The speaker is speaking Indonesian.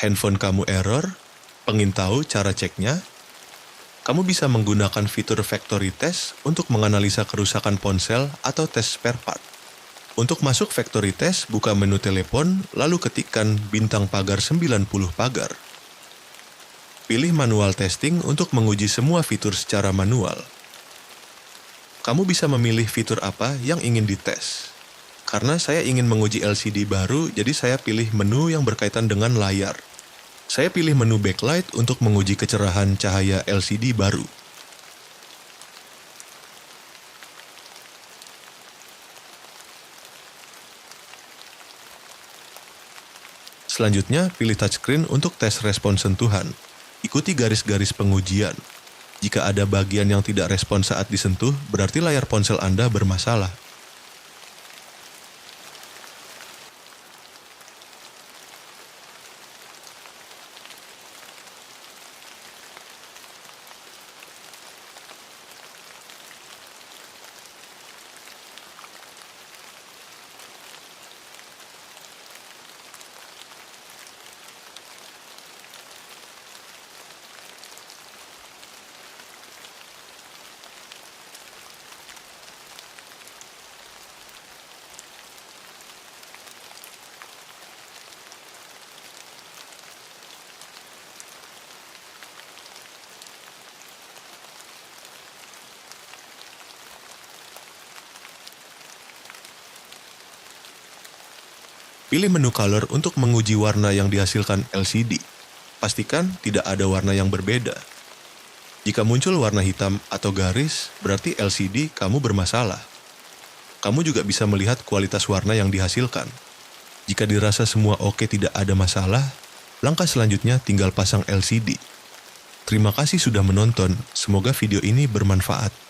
handphone kamu error, pengen tahu cara ceknya? Kamu bisa menggunakan fitur factory test untuk menganalisa kerusakan ponsel atau tes spare part. Untuk masuk factory test, buka menu telepon, lalu ketikkan bintang pagar 90 pagar. Pilih manual testing untuk menguji semua fitur secara manual. Kamu bisa memilih fitur apa yang ingin dites. Karena saya ingin menguji LCD baru, jadi saya pilih menu yang berkaitan dengan layar. Saya pilih menu backlight untuk menguji kecerahan cahaya LCD baru. Selanjutnya, pilih touchscreen untuk tes respon sentuhan. Ikuti garis-garis pengujian. Jika ada bagian yang tidak respon saat disentuh, berarti layar ponsel Anda bermasalah. Pilih menu color untuk menguji warna yang dihasilkan LCD. Pastikan tidak ada warna yang berbeda. Jika muncul warna hitam atau garis, berarti LCD kamu bermasalah. Kamu juga bisa melihat kualitas warna yang dihasilkan. Jika dirasa semua oke, tidak ada masalah, langkah selanjutnya tinggal pasang LCD. Terima kasih sudah menonton, semoga video ini bermanfaat.